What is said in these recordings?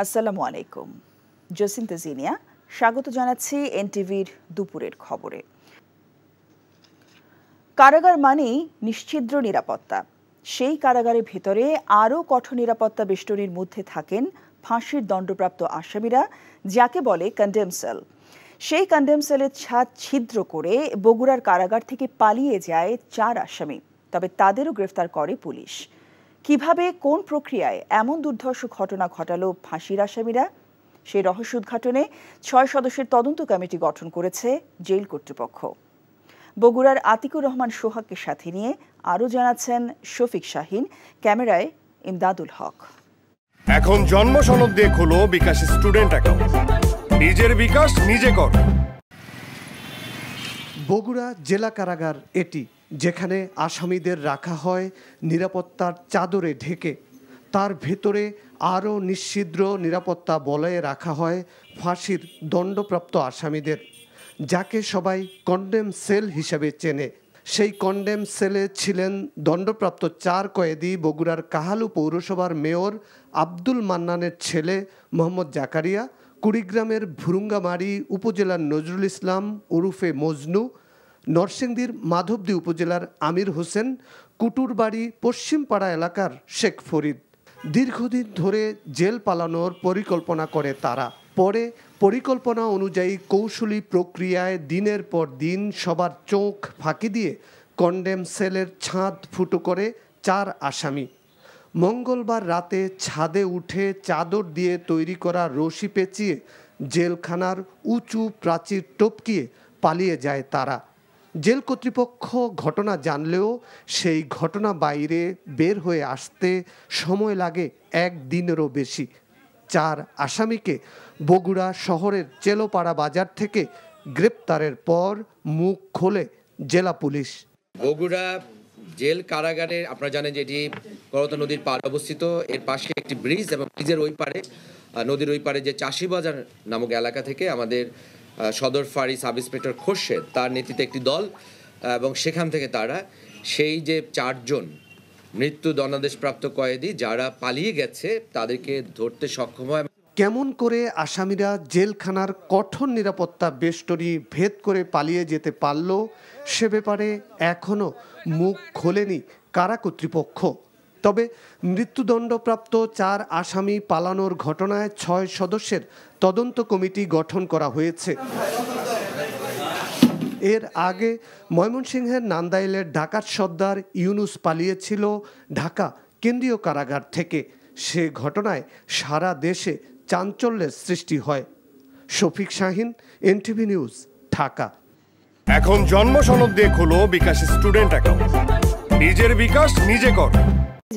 আসসালামু আলাইকুম। জসিন্তা জিনিয়া স্বাগত জানাচ্ছি এনটিভির দুপুরের খবরে। কারাগার মানেই নিশ্ছিদ্র নিরাপত্তা। সেই কারাগারের ভেতরে আরও কঠোর নিরাপত্তা বেষ্টনীর মধ্যে থাকেন ফাঁসির দণ্ডপ্রাপ্ত আসামিরা, যাকে বলে কন্ডেম সেল। সেই কন্ডেম সেলের ছাদ ছিদ্র করে বগুড়ার কারাগার থেকে পালিয়ে যায় 4 আসামি। তবে তাদেরও গ্রেফতার করে পুলিশ। কিভাবে, কোন প্রক্রিয়ায় এমন দুর্ধর্ষ ঘটনা ঘটালো ফাঁসির আসামিরা, সেই রহস্য উদ্ঘাটনে 6 সদস্যের তদন্ত কমিটি গঠন করেছে জেল কর্তৃপক্ষ। বগুড়ার আতিকুর রহমান সোহাগকে সাথে নিয়ে আরও জানাচ্ছেন শফিক শাহিন, ক্যামেরায় ইমদাদুল হক। এখন জন্ম সনদ দিয়ে খোলো বিকাশ স্টুডেন্ট অ্যাকাউন্ট। নিজের বিকাশ নিজে কর। বগুড়া জেলা কারাগার এটি, যেখানে আসামিদের রাখা হয় নিরাপত্তার চাদরে ঢেকে। তার ভেতরে আরও নিশ্ছিদ্র নিরাপত্তা বলয়ে রাখা হয় ফাঁসির দণ্ডপ্রাপ্ত আসামিদের, যাকে সবাই কন্ডেম সেল হিসাবে চেনে। সেই কন্ডেম সেলে ছিলেন দণ্ডপ্রাপ্ত 4 কয়েদি বগুড়ার কাহালু পৌরসভার মেয়র আব্দুল মান্নানের ছেলে মোহাম্মদ জাকারিয়া, কুড়িগ্রামের ভুরুঙ্গামারী উপজেলার নজরুল ইসলাম ওরফে মজনু, নরসিংদীর মাধবদী উপজেলার আমির হোসেন, কুটুরবাড়ি পশ্চিমপাড়া এলাকার শেখ ফরিদ। দীর্ঘদিন ধরে জেল পালানোর পরিকল্পনা করে তারা। পরে পরিকল্পনা অনুযায়ী কৌশলী প্রক্রিয়ায় দিনের পর দিন সবার চোখ ফাঁকি দিয়ে কন্ডেম সেলের ছাদ ফুটো করে 4 আসামি। মঙ্গলবার রাতে ছাদে উঠে চাদর দিয়ে তৈরি করা রশি পেঁচিয়ে জেলখানার উঁচু প্রাচীর টপকিয়ে পালিয়ে যায় তারা। জেল কর্তৃপক্ষ ঘটনা জানলেও সেই ঘটনা বাইরে বের হয়ে আসতে সময় লাগে 1 দিনেরও বেশি। 4 আসামিকে বগুড়া শহরের চেলোপাড়া বাজার থেকে গ্রেপ্তারের পর মুখ খোলে জেলা পুলিশ। বগুড়া জেল কারাগারে আপনারা জানেন যে এটি করতোয়া নদীর পাড়ে অবস্থিত। এর পাশে একটি ব্রিজ এবং ব্রিজের ওই পারে, নদীর ওই পারে যে চাষিবাজার নামক এলাকা থেকে আমাদের সদর ফাঁড়ি সাব ইন্সপেক্টর খোরশেদ, তার নেতৃত্বে একটি দল, এবং সেখান থেকে তারা সেই যে 4 জন মৃত্যু দণ্ডাদেশপ্রাপ্ত কয়েদি যারা পালিয়ে গেছে তাদেরকে ধরতে সক্ষম হয়। কেমন করে আসামিরা জেলখানার কঠোর নিরাপত্তা বেষ্টনী ভেদ করে পালিয়ে যেতে পারল, সে ব্যাপারে এখনও মুখ খোলেনি কারা কর্তৃপক্ষ। তবে মৃত্যুদণ্ডপ্রাপ্ত 4 আসামি পালানোর ঘটনায় 6 সদস্যের তদন্ত কমিটি গঠন করা হয়েছে। এর আগে ময়মনসিংহের নান্দাইলের ডাকাত সর্দার ইউনুস পালিয়েছিল ঢাকা কেন্দ্রীয় কারাগার থেকে। সে ঘটনায় সারা দেশে চাঞ্চল্যের সৃষ্টি হয়। Shafiq Shahin, NTV news, Dhaka. এখন জন্ম সনদ দিয়ে খোলো বিকাশ স্টুডেন্ট অ্যাকাউন্ট। নিজের বিকাশ নিজে কর।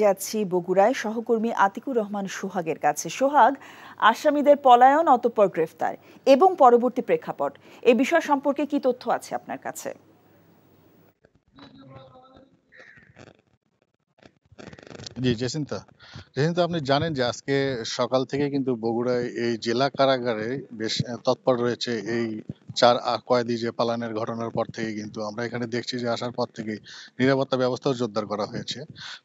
যাচ্ছি বগুড়ায় সহকর্মী আতিকুর রহমান সোহাগের কাছে। সোহাগ, আসামিদের পলায়ন, অতঃপর গ্রেফতার এবং পরবর্তী প্রেক্ষাপট, এই বিষয় সম্পর্কে কি তথ্য আছে আপনার কাছে? জি জেসিন্তা, আপনি জানেন যে আজকে সকাল থেকে কিন্তু বগুড়ায় এই জেলা কারাগারে বেশ তৎপর রয়েছে এই 4 কয়েদি যে পালানের ঘটনার পর থেকে। কিন্তু আমরা এখানে দেখছি যে আসার পর থেকে নিরাপত্তা ব্যবস্থাও জোরদার করা হয়েছে।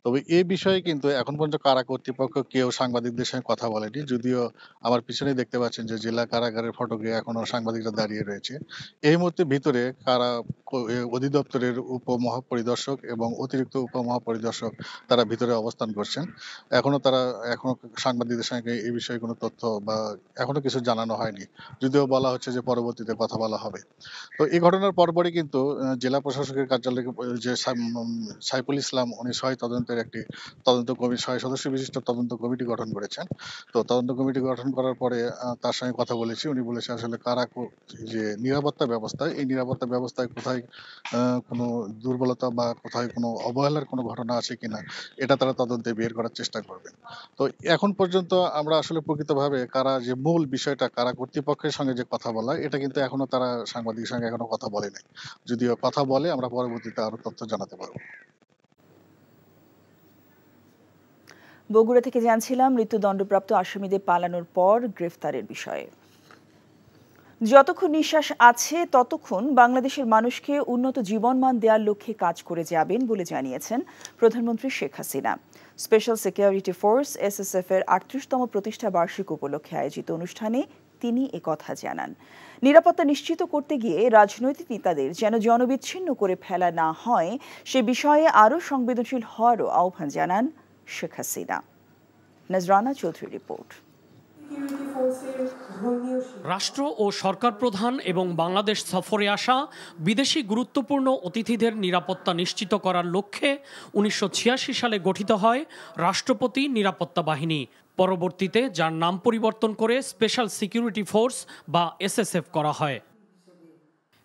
তবে এই বিষয়ে কিন্তু এখন পর্যন্ত কারা কর্তৃপক্ষ কেউ সাংবাদিকদের সঙ্গে কথা বলেনি। যদিও আমার পিছনেই দেখতে পাচ্ছেন যে জেলা কারাগারের ফটকে এখনো সাংবাদিকরা দাঁড়িয়ে রয়েছে। এই মুহূর্তে ভিতরে কারা অধিদপ্তরের উপমহাপরিদর্শক এবং অতিরিক্ত উপমহাপরিদর্শক তারা ভিতরে অবস্থান করছেন। তারা এখনো সাংবাদিকদের সঙ্গে এই বিষয়ে কোনো তথ্য বা এখনো কিছু জানানো হয়নি, যদিও বলা হচ্ছে যে পরবর্তীতে কথা বলা হবে। তো এই ঘটনার পরপরই কিন্তু জেলা প্রশাসকের কার্যালয়ে যে সাইফুল ইসলাম, উনি 6 সদস্য বিশিষ্ট তদন্ত কমিটি গঠন করেছেন। তো তদন্ত কমিটি গঠন করার পরে তার সঙ্গে কথা বলেছি। উনি বলেছে আসলে কারা যে নিরাপত্তা ব্যবস্থা, এই নিরাপত্তা ব্যবস্থায় কোথায় কোনো দুর্বলতা বা কোথায় কোনো অবহেলার কোনো ঘটনা আছে কিনা এটা তারা তদন্তে বের করার চেষ্টা করবেন। তো এখন পর্যন্ত আমরা আসলে প্রকৃতভাবে কারা যে মূল বিষয়টা, কারা কর্তৃপক্ষের সঙ্গে যে কথা বলা, এটা কিন্তু এখনো তারা সাংবাদিকের সঙ্গে এখনো কথা বলে নাই। যদিও কথা বলে আমরা পরবর্তীতে আরো তথ্য জানাতে পারবো। বগুড়া থেকে জানছিলাম মৃত্যুদণ্ডপ্রাপ্ত আসামিদের পালানোর পর গ্রেফতারের বিষয়ে। যতক্ষণ নিঃশ্বাস আছে ততক্ষণ বাংলাদেশের মানুষকে উন্নত জীবনমান দেওয়ার লক্ষ্যে কাজ করে যাবেন বলে জানিয়েছেন প্রধানমন্ত্রী Sheikh Hasina. Special security force SSF এর ৩৮তম প্রতিষ্ঠা বার্ষিক উপলক্ষে আয়োজিত অনুষ্ঠানে তিনি একথা জানান। নিরাপত্তা নিশ্চিত করতে গিয়ে রাজনৈতিক নেতাদের যেন জনবিচ্ছিন্ন করে ফেলা না হয় সে বিষয়ে আরও সংবেদনশীল হওয়ারও আহ্বান জানান শেখ হাসিনা। নজরানা চৌধুরী রিপোর্ট। রাষ্ট্র ও সরকার প্রধান এবং বাংলাদেশ সফরে আসা বিদেশি গুরুত্বপূর্ণ অতিথিদের নিরাপত্তা নিশ্চিত করার লক্ষ্যে ১৯৮৬ সালে গঠিত হয় রাষ্ট্রপতি নিরাপত্তা বাহিনী। পরবর্তীতে যার নাম পরিবর্তন করে স্পেশাল সিকিউরিটি ফোর্স বা এসএসএফ করা হয়।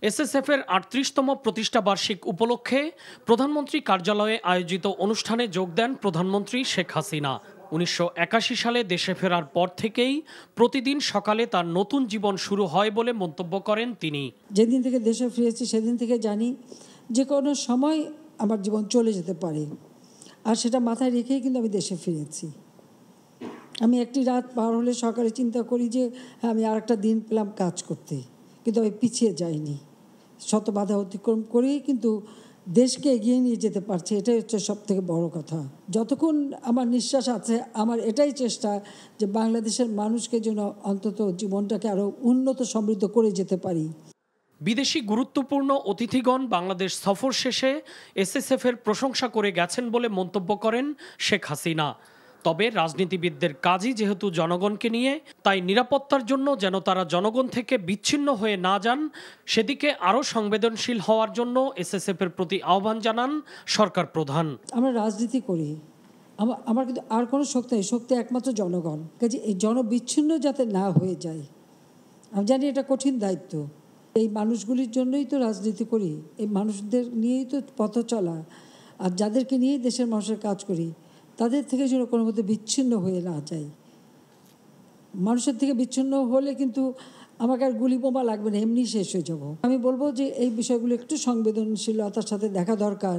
এসএসএফ এর ৩৮তম প্রতিষ্ঠা বার্ষিক উপলক্ষে প্রধানমন্ত্রী কার্যালয়ে আয়োজিত অনুষ্ঠানে যোগ দেন প্রধানমন্ত্রী শেখ হাসিনা। ১৯৮১ সালে দেশে ফেরার পর থেকেই প্রতিদিন সকালে তার নতুন জীবন শুরু হয় বলে মন্তব্য করেন তিনি। যেদিন থেকে দেশে ফিরেছি সেদিন থেকে জানি যে কোনো সময় আমার জীবন চলে যেতে পারে, আর সেটা মাথায় রেখেই কিন্তু আমি দেশে ফিরেছি। আমি একটি রাত পার হলে সকালে চিন্তা করি যে আমি আর একটা দিন পেলাম কাজ করতে, কিন্তু আমি পিছিয়ে যাইনি। শত বাধা অতিক্রম করেই কিন্তু দেশকে এগিয়ে নিয়ে যেতে পারছে, এটাই হচ্ছে সব থেকে বড় কথা। যতক্ষণ আমার নিঃশ্বাস আছে আমার এটাই চেষ্টা যে বাংলাদেশের মানুষকে যেন অন্তত জীবনটাকে আরও উন্নত সমৃদ্ধ করে যেতে পারি। বিদেশি গুরুত্বপূর্ণ অতিথিগণ বাংলাদেশ সফর শেষে এসএসএফ এর প্রশংসা করে গেছেন বলে মন্তব্য করেন শেখ হাসিনা। তবে রাজনীতিবিদদের কাজই যেহেতু জনগণকে নিয়ে, তাই নিরাপত্তার জন্য যেন তারা জনগণ থেকে বিচ্ছিন্ন হয়ে না যান সেদিকে আরও সংবেদনশীল হওয়ার জন্য এসএসএফ এর প্রতি আহ্বান জানান সরকার প্রধান। আমরা রাজনীতি করি, আমার কিন্তু আর কোনো শক্তি নেই, শক্তি একমাত্র জনগণ। কাজে এই জনবিচ্ছিন্ন যাতে না হয়ে যায়, আমি জানি এটা কঠিন দায়িত্ব। এই মানুষগুলির জন্যই তো রাজনীতি করি, এই মানুষদের নিয়েই তো পথ চলা, আর যাদেরকে নিয়েই দেশের মানুষের কাজ করি তাদের থেকে যেন কোনো মধ্যে বিচ্ছিন্ন হয়ে না যায়। মানুষের থেকে বিচ্ছিন্ন হলে কিন্তু আমাকে আর গুলি বোমা লাগবে না, এমনি শেষ হয়ে যাব। আমি বলবো যে এই বিষয়গুলো একটু সংবেদনশীলতার সাথে দেখা দরকার।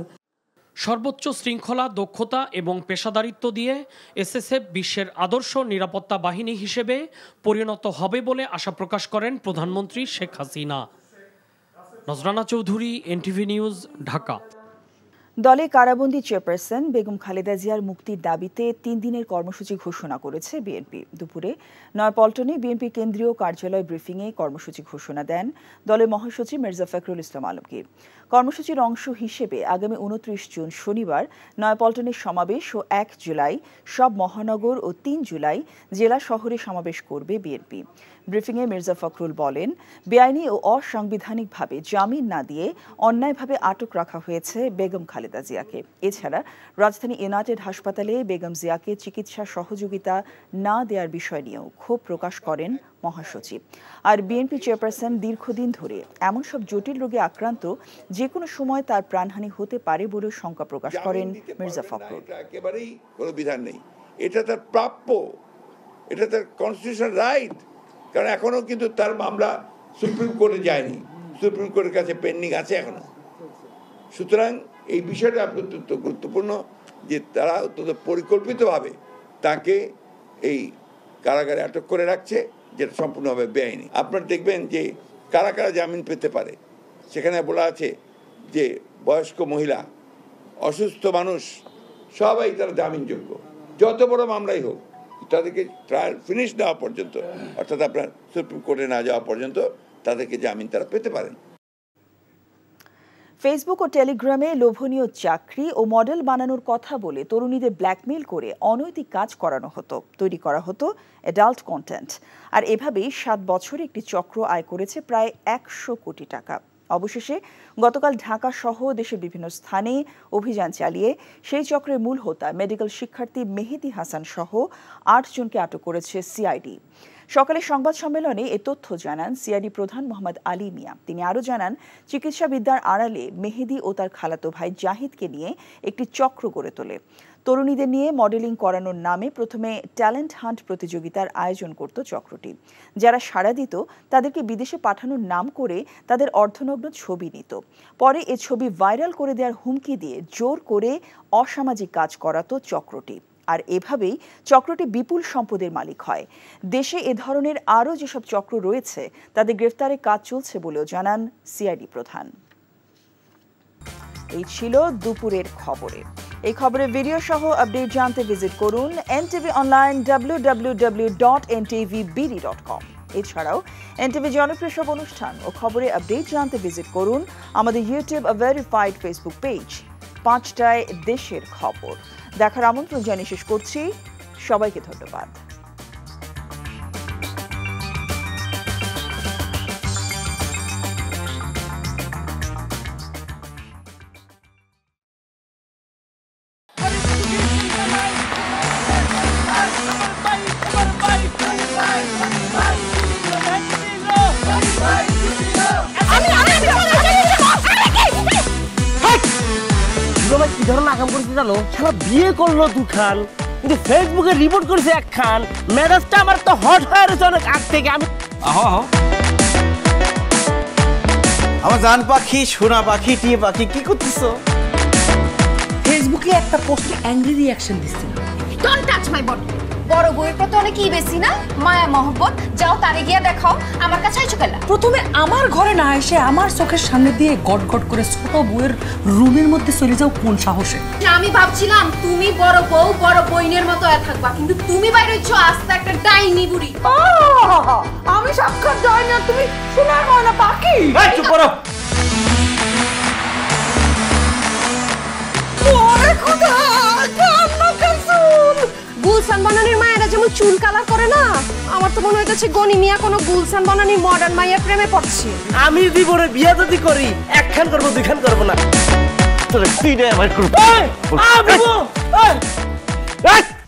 সর্বোচ্চ শৃঙ্খলা, দক্ষতা এবং পেশাদারিত্ব দিয়ে এসএসএফ বিশ্বের আদর্শ নিরাপত্তা বাহিনী হিসেবে পরিণত হবে বলে আশা প্রকাশ করেন প্রধানমন্ত্রী শেখ হাসিনা। Nazrana Chowdhury, NTV news, Dhaka. দলে কারাবন্দী চেয়ারপারসন বেগম খালেদা জিয়ার মুক্তির দাবিতে ৩ দিনের কর্মসূচি ঘোষণা করেছে বিএনপি। দুপুরে নয়াপল্টনে বিএনপি কেন্দ্রীয় কার্যালয় ব্রিফিংয়ে কর্মসূচি ঘোষণা দেন দলের মহাসচিব মির্জা ফখরুল ইসলাম আলমগীর। কর্মসূচির অংশ হিসেবে আগামী ২৯ জুন শনিবার নয়াপল্টনের সমাবেশ ও ১ জুলাই সব মহানগর ও ৩ জুলাই জেলা শহরে সমাবেশ করবে বিএনপি। ব্রিফিংয়ে মির্জা ফখরুল বলেন, বেআইনি ও অসাংবিধানিকভাবে জামিন না দিয়ে অন্যায়ভাবে আটক রাখা হয়েছে বেগম খালেদা জিয়াকে। এছাড়া রাজধানী ইউনাইটেড হাসপাতালে বেগম জিয়াকে চিকিৎসা সহযোগিতা না দেওয়ার বিষয় নিয়েও ক্ষোভ প্রকাশ করেন মহাসচিব। আর বিএনপি চেয়ারপারসন দীর্ঘদিন ধরে এমন সব জটিল রোগে আক্রান্ত যে কোনো সময় তার প্রাণহানি হতে পারে বলে শঙ্কা প্রকাশ করেন মির্জা ফখরুল। একেবারেই কোনো বিধান নেই, এটা তার প্রাপ্য, এটা তার কনস্টিটিউশনাল রাইট। কারণ এখনো কিন্তু তার মামলা সুপ্রিম কোর্টে যায়নি, সুপ্রিম কোর্টের কাছে পেন্ডিং আছে এখনো। সুতরাং এই বিষয়টা অত্যন্ত গুরুত্বপূর্ণ যে তারা অত্যন্ত পরিকল্পিতভাবে তাকে এই কারাগারে আটক করে রাখছে, যেটা সম্পূর্ণভাবে বেআইনি। আপনারা দেখবেন যে কারা কারা জামিন পেতে পারে, সেখানে বলা আছে যে বয়স্ক মহিলা, অসুস্থ মানুষ, সবাই তারা জামিনযোগ্য, যত বড় মামলাই হোক তাদেরকে ট্রায়াল ফিনিশ দেওয়া পর্যন্ত, অর্থাৎ আপনার সুপ্রিম কোর্টে না যাওয়া পর্যন্ত তাদেরকে জামিন তারা পেতে পারেন। ফেসবুক ও টেলিগ্রামে লোভনীয় চাকরি ও মডেল বানানোর কথা বলে তরুণীদের ব্ল্যাকমেইল করে অনৈতিক কাজ করানো হতো, তৈরি করা হতো অ্যাডাল্ট কন্টেন্ট। আর এভাবেই ৭ বছরে একটি চক্র আয় করেছে প্রায় ১০০ কোটি টাকা। অবশেষে গতকাল ঢাকা সহ দেশের বিভিন্ন স্থানে অভিযান চালিয়ে সেই চক্রের মূল হোতা মেডিকেল শিক্ষার্থী মেহেদী হাসান সহ ৮ জনকে আটক করেছে সিআইডি। সকালে সংবাদ সম্মেলনে এ তথ্য জানান সিআইডি প্রধান মোহাম্মদ আলী মিয়া। তিনি আরও জানান, চিকিৎসাবিদ্যার আড়ালে মেহেদী ও তার খালাতো ভাই জাহিদকে নিয়ে একটি চক্র গড়ে তোলে। তরুণীদের নিয়ে মডেলিং করানোর নামে প্রথমে ট্যালেন্ট হান্ট প্রতিযোগিতার আয়োজন করত চক্রটি। যারা সাড়া দিত তাদেরকে বিদেশে পাঠানোর নাম করে তাদের অর্ধনগ্ন ছবি নিত। পরে এ ছবি ভাইরাল করে দেওয়ার হুমকি দিয়ে জোর করে অসামাজিক কাজ করাতো চক্রটি। আর এভাবেই চক্রটি বিপুল সম্পদের মালিক হয়। দেশে এ ধরনের আরও যেসব চক্র রয়েছে তাদের গ্রেফতারে কাজ চলছে বলেও জানান সিআইডি প্রধান। এই ছিল দুপুরের খবরে। এই খবরের ভিডিও সহ আপডেট জানতে ভিজিট করুন এনটিভি অনলাইন www.ntvbd.com। এছাড়াও এনটিভি জনপ্রিয় সব অনুষ্ঠান ও খবরের আপডেট জানতে ভিজিট করুন আমাদের ইউটিউব ভেরিফাইড ফেসবুক পেজ। 5টায় দেশের খবর দেখার আমন্ত্রণ জানিয়ে শেষ করছি। সবাইকে ধন্যবাদ। কি ধরনের আকাম করেছে জানো? সারা বিয়ে করলো দুখান, কিন্তু ফেসবুকে রিপোর্ট করেছে একখান। ম্যারেজটা আমার তো হট হয়ে গেছে অনেক আগ থেকে। আমি আমার জান পাখি, সোনা পাখি, টিয়ে পাখি, কি করতেছো? ফেসবুকে একটা পোস্টে অ্যাংরি রিঅ্যাকশন দিছিল। Don't touch my body. বড় বউয়ের প্রতি অনেকই বেশি না মায়া মহব্বত। যাও তারে গিয়া দেখাও, আমার কাছে আইছো কেলা? প্রথমে আমার ঘরে না এসে আমার চোখের সামনে দিয়ে গট গট করে ছোট বউয়ের রুমের মধ্যে চলে যাও কোন সাহসে? আমি ভাবছিলাম তুমি বড় বউ বড় বইনের মতো থাকবা, কিন্তু তুমি বাইরে হইছো আস্তে একটা ডাইনি বুড়ি। আমি সাক্ষাৎ ডাইনি আর তুমি সোনার ময়না পাখি। এই চুপ করো। ওরে খোদা, কান্না কাসুল। গুলশান বনানীর মায়েরা যেমন চুল কালার করে না, আমার তো মনে হইতেছে গনি মিয়া কোনো গুলশান বনানীর মডার্ন মায়ের প্রেমে পড়ছে। আমি জীবনে বিয়ে যদি করি একখান করবো দুইখান করবো না। তোরে তিনটা আমার করব।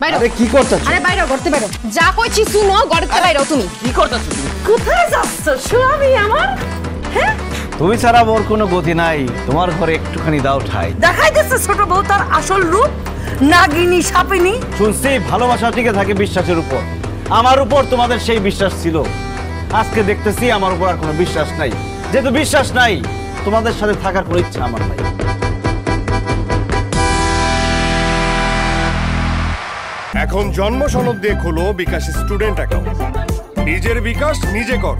আরে কি করতেছ? আরে বাইরে করতে বাইরো। যা কইছি শুনো, গড়তে বাইরো। তুমি কি করতেছ? তুমি কোথায় যাচ্ছ স্বামী আমার? হ্যাঁ, তুমি ছাড়া মোর কোনো গতি নাই, তোমার ঘরে একটুখানি দাও ঠাই। দেখাইতেছে ছোট বউ তার আসল রূপ, নাগিনী সাপিনী। শুনছি ভালোবাসা টিকে থাকে বিশ্বাসের উপর। আমার উপর তোমাদের সেই বিশ্বাস ছিল, আজকে দেখতেছি আমার উপর আর কোনো বিশ্বাস নাই। যেহেতু বিশ্বাস নাই, তোমাদের সাথে থাকার কোনো ইচ্ছা আমার নাই। এখন জন্ম সনদ দিয়ে খোলো বিকাশ স্টুডেন্ট অ্যাকাউন্ট। নিজের বিকাশ নিজে কর।